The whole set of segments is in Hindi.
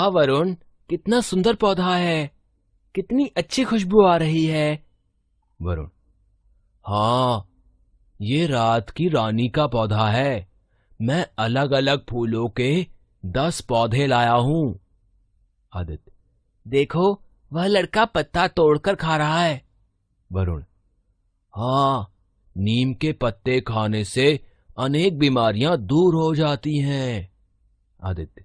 हाँ वरुण, कितना सुंदर पौधा है। कितनी अच्छी खुशबू आ रही है। वरुण, हाँ, ये रात की रानी का पौधा है। मैं अलग अलग फूलों के 10 पौधे लाया हूँ। आदित्य, देखो, वह लड़का पत्ता तोड़कर खा रहा है। वरुण, हाँ, नीम के पत्ते खाने से अनेक बीमारियां दूर हो जाती हैं। आदित्य,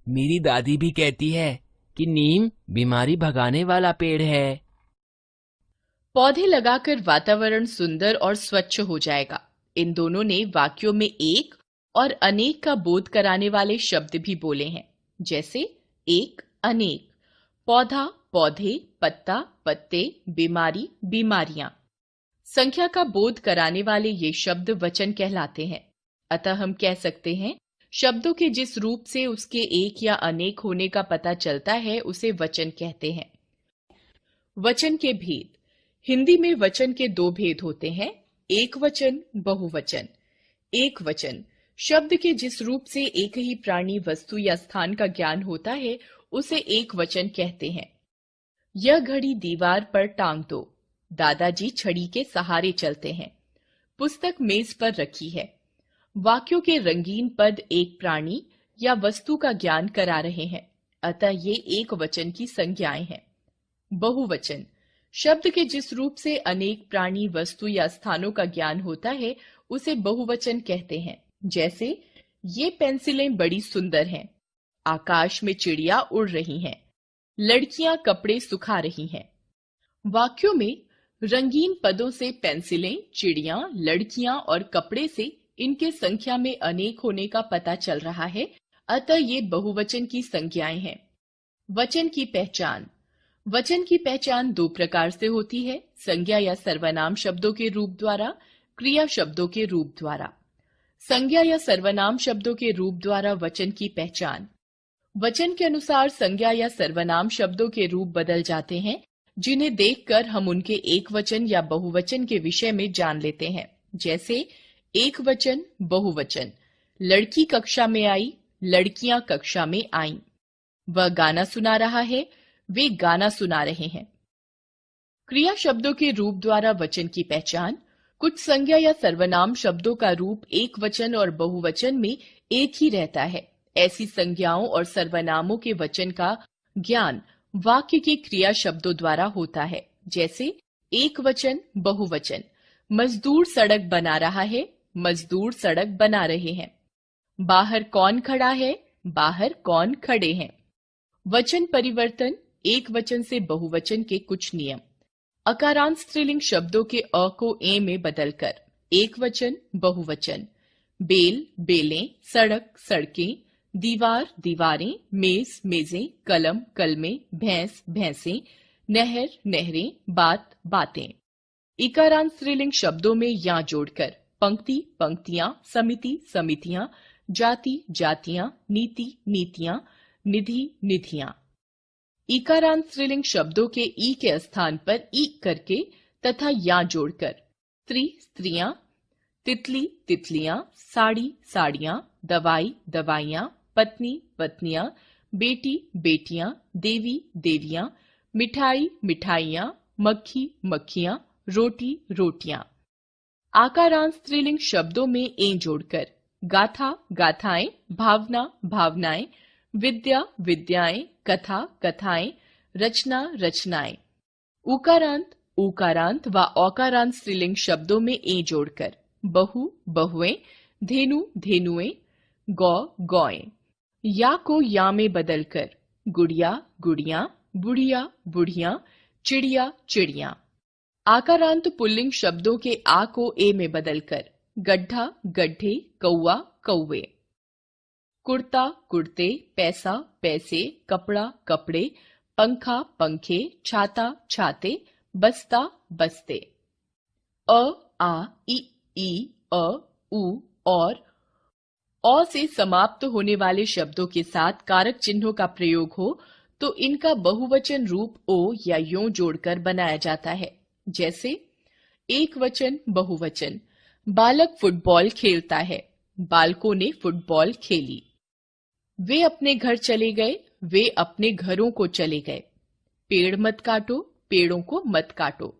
मेरी दादी भी कहती है कि नीम बीमारी भगाने वाला पेड़ है। पौधे लगाकर वातावरण सुंदर और स्वच्छ हो जाएगा। इन दोनों ने वाक्यों में एक और अनेक का बोध कराने वाले शब्द भी बोले हैं, जैसे एक, अनेक, पौधा, पौधे, पत्ता, पत्ते, बीमारी, बीमारियां। संख्या का बोध कराने वाले ये शब्द वचन कहलाते हैं। अतः हम कह सकते हैं, शब्दों के जिस रूप से उसके एक या अनेक होने का पता चलता है उसे वचन कहते हैं। वचन के भेद। हिंदी में वचन के दो भेद होते हैं, एक वचन, बहुवचन। एक वचन शब्द के जिस रूप से एक ही प्राणी, वस्तु या स्थान का ज्ञान होता है उसे एक वचन कहते हैं। यह घड़ी दीवार पर टांग दो। दादाजी छड़ी के सहारे चलते हैं। पुस्तक मेज पर रखी है। वाक्यों के रंगीन पद एक प्राणी या वस्तु का ज्ञान करा रहे हैं, अतः ये एक वचन की संज्ञाएं हैं। बहुवचन शब्द के जिस रूप से अनेक प्राणी, वस्तु या स्थानों का ज्ञान होता है उसे बहुवचन कहते हैं। जैसे, ये पेंसिलें बड़ी सुंदर हैं। आकाश में चिड़िया उड़ रही हैं। लड़कियां कपड़े सुखा रही हैं। वाक्यों में रंगीन पदों से पेंसिलें, चिड़िया, लड़कियां और कपड़े से इनके संख्या में अनेक होने का पता चल रहा है, अतः ये बहुवचन की संज्ञाएं हैं। वचन की पहचान। वचन की पहचान दो प्रकार से होती है, संज्ञा या सर्वनाम शब्दों के रूप द्वारा, क्रिया शब्दों के रूप द्वारा। संज्ञा या सर्वनाम शब्दों के रूप द्वारा वचन की पहचान। वचन के अनुसार संज्ञा या सर्वनाम शब्दों के रूप बदल जाते हैं, जिन्हें देखकर हम उनके एक वचन या बहुवचन के विषय में जान लेते हैं। जैसे, एक वचन, बहुवचन। लड़की कक्षा में आई, लड़कियां कक्षा में आईं। वह गाना सुना रहा है, वे गाना सुना रहे हैं। क्रिया शब्दों के रूप द्वारा वचन की पहचान। कुछ संज्ञा या सर्वनाम शब्दों का रूप एक वचन और बहुवचन में एक ही रहता है। ऐसी संज्ञाओं और सर्वनामों के वचन का ज्ञान वाक्य के क्रिया शब्दों द्वारा होता है। जैसे, एक वचन, बहुवचन। मजदूर सड़क बना रहा है, मजदूर सड़क बना रहे हैं। बाहर कौन खड़ा है, बाहर कौन खड़े हैं। वचन परिवर्तन, एक वचन से बहुवचन के कुछ नियम। अकारांत स्त्रीलिंग शब्दों के अ को ए में बदलकर एक वचन, बहुवचन। बेल, बेलें, सड़क, सड़कें, दीवार, दीवारें, मेज, मेजें, कलम, कलमें, भैंस, भैंसें, नहर, नहरें, बात, बातें। इकारांत स्त्रीलिंग शब्दों में या जोड़कर पंक्ति, पंक्तियां, समिति, समितियां, जाति, जातियां, नीति, नीतियां, निधि, निधियां। इकारांत स्त्रीलिंग शब्दों के ई के स्थान पर ई करके तथा या जोड़कर स्त्री, स्त्रियां, तितली, तितलियां, साड़ी, साड़ियां, दवाई, दवाइयां, पत्नी, पत्नियां, बेटी, बेटियां, देवी, देवियां, मिठाई, मिठाइयां, मक्खी, मक्खियां, रोटी, रोटियां। आकारांत स्त्रीलिंग शब्दों में ए जोड़कर गाथा, गाथाएं, भावना, भावनाएं, विद्या, विद्याएं, कथा, कथाएं, रचना, रचनाएं। उकारांत, उकारांत व औकारांत स्त्रीलिंग शब्दों में ए जोड़कर बहु, बहुएं, धेनु, धेनुएं, गौ, गौएं। या को या में बदलकर गुड़िया, गुड़ियां, बुढ़िया, बुढ़ियां, चिड़िया, चिड़ियां। आकारांत पुल्लिंग शब्दों के आ को ए में बदलकर गड्ढा, गड्ढे, कौआ, कौवे। कुर्ता, कुर्ते, पैसा, पैसे, कपड़ा, कपड़े, पंखा, पंखे, छाता, छाते, बस्ता, बस्ते। अ, आ, ई, अ, उ और अ से समाप्त होने वाले शब्दों के साथ कारक चिन्हों का प्रयोग हो तो इनका बहुवचन रूप ओ या यों जोड़कर बनाया जाता है। जैसे, एक वचन, बहुवचन। बालक फुटबॉल खेलता है, बालकों ने फुटबॉल खेली। वे अपने घर चले गए, वे अपने घरों को चले गए। पेड़ मत काटो, पेड़ों को मत काटो।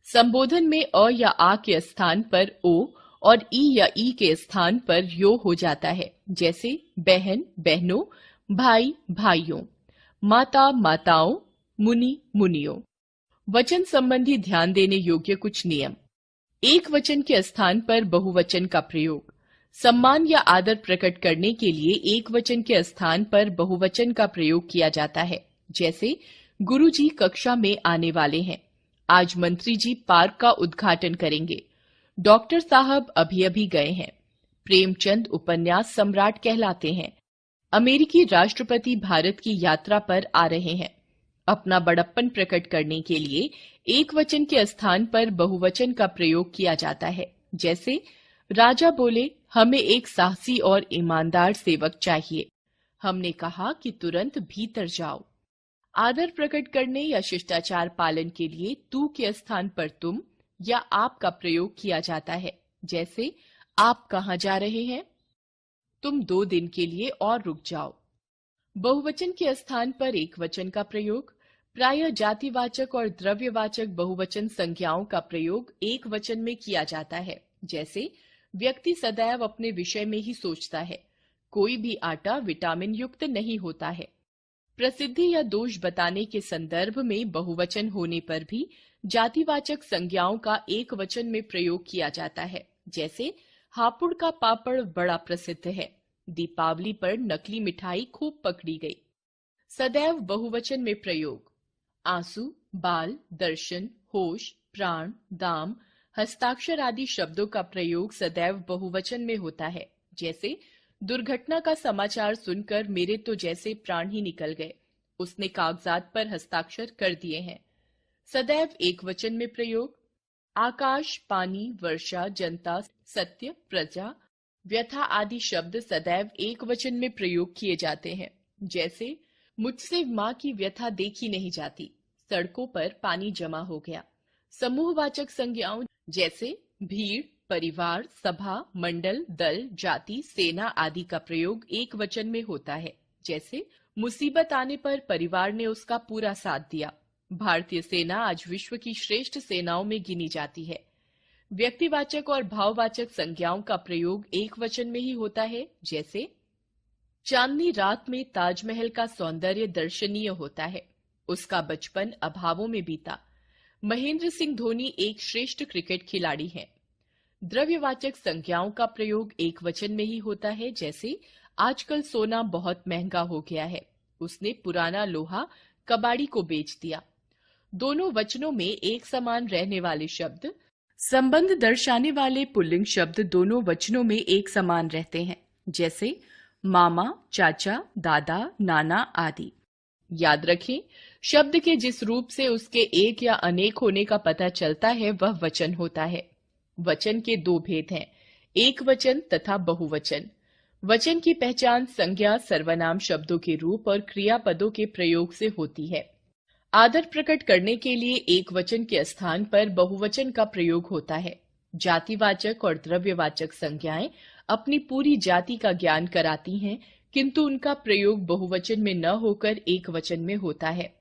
संबोधन में अ या आ के स्थान पर ओ और ई या ई के स्थान पर यो हो जाता है, जैसे बहन बहनों, भाई भाइयों, माता माताओं, मुनि मुनियों। वचन संबंधी ध्यान देने योग्य कुछ नियम। एक वचन के स्थान पर बहुवचन का प्रयोग। सम्मान या आदर प्रकट करने के लिए एक वचन के स्थान पर बहुवचन का प्रयोग किया जाता है, जैसे गुरुजी कक्षा में आने वाले हैं, आज मंत्री जी पार्क का उद्घाटन करेंगे, डॉक्टर साहब अभी अभी गए हैं, प्रेमचंद उपन्यास सम्राट कहलाते हैं, अमेरिकी राष्ट्रपति भारत की यात्रा पर आ रहे हैं। अपना बड़प्पन प्रकट करने के लिए एक वचन के स्थान पर बहुवचन का प्रयोग किया जाता है, जैसे राजा बोले, हमें एक साहसी और ईमानदार सेवक चाहिए। हमने कहा कि तुरंत भीतर जाओ। आदर प्रकट करने या शिष्टाचार पालन के लिए तू के स्थान पर तुम या आप का प्रयोग किया जाता है, जैसे आप कहाँ जा रहे हैं, तुम 2 दिन के लिए और रुक जाओ। बहुवचन के स्थान पर एक वचन का प्रयोग। प्रायः जातिवाचक और द्रव्यवाचक बहुवचन संज्ञाओं का प्रयोग एक वचन में किया जाता है, जैसे व्यक्ति सदैव अपने विषय में ही सोचता है, कोई भी आटा विटामिन युक्त नहीं होता है। प्रसिद्धि या दोष बताने के संदर्भ में बहुवचन होने पर भी जातिवाचक संज्ञाओं का एक वचन में प्रयोग किया जाता है, जैसे हापुड़ का पापड़ बड़ा प्रसिद्ध है, दीपावली पर नकली मिठाई खूब पकड़ी गई। सदैव बहुवचन में प्रयोग। आंसू, बाल, दर्शन, होश, प्राण, दाम, हस्ताक्षर आदि शब्दों का प्रयोग सदैव बहुवचन में होता है, जैसे दुर्घटना का समाचार सुनकर मेरे तो जैसे प्राण ही निकल गए, उसने कागजात पर हस्ताक्षर कर दिए हैं। सदैव एक वचन में प्रयोग। आकाश, पानी, वर्षा, जनता, सत्य, प्रजा, व्यथा आदि शब्द सदैव एक वचन में प्रयोग किए जाते हैं, जैसे मुझसे माँ की व्यथा देखी नहीं जाती, सड़कों पर पानी जमा हो गया। समूहवाचक संज्ञाओं जैसे भीड़, परिवार, सभा, मंडल, दल, जाति, सेना आदि का प्रयोग एक वचन में होता है, जैसे मुसीबत आने पर परिवार ने उसका पूरा साथ दिया। भारतीय सेना आज विश्व की श्रेष्ठ सेनाओं में गिनी जाती है। व्यक्तिवाचक और भाववाचक संज्ञाओं का प्रयोग एक वचन में ही होता है, जैसे चांदनी रात में ताजमहल का सौंदर्य दर्शनीय होता है, उसका बचपन अभावों में बीता। महेंद्र सिंह धोनी एक श्रेष्ठ क्रिकेट खिलाड़ी हैं। द्रव्यवाचक संज्ञाओं का प्रयोग एक वचन में ही होता है, जैसे आजकल सोना बहुत महंगा हो गया है, उसने पुराना लोहा कबाड़ी को बेच दिया। दोनों वचनों में एक समान रहने वाले शब्द, संबंध दर्शाने वाले पुल्लिंग शब्द दोनों वचनों में एक समान रहते हैं, जैसे मामा, चाचा, दादा, नाना आदि। याद रखें, शब्द के जिस रूप से उसके एक या अनेक होने का पता चलता है वह वचन होता है। वचन के 2 भेद हैं, एक वचन तथा बहुवचन। वचन की पहचान संज्ञा, सर्वनाम शब्दों के रूप और क्रियापदों के प्रयोग से होती है। आदर प्रकट करने के लिए एक वचन के स्थान पर बहुवचन का प्रयोग होता है। जातिवाचक और द्रव्यवाचक संज्ञाएं अपनी पूरी जाति का ज्ञान कराती हैं, किंतु उनका प्रयोग बहुवचन में न होकर एक वचन में होता है।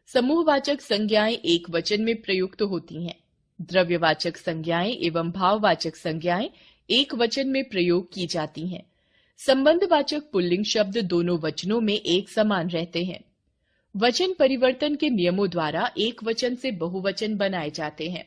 समूहवाचक संज्ञाएं एक वचन में प्रयुक्त होती हैं। द्रव्यवाचक संज्ञाएं एवं भाववाचक संज्ञाएं एक वचन में प्रयोग की जाती हैं। संबंधवाचक पुल्लिंग शब्द दोनों वचनों में एक समान रहते हैं। वचन परिवर्तन के नियमों द्वारा एक वचन से बहुवचन बनाए जाते हैं।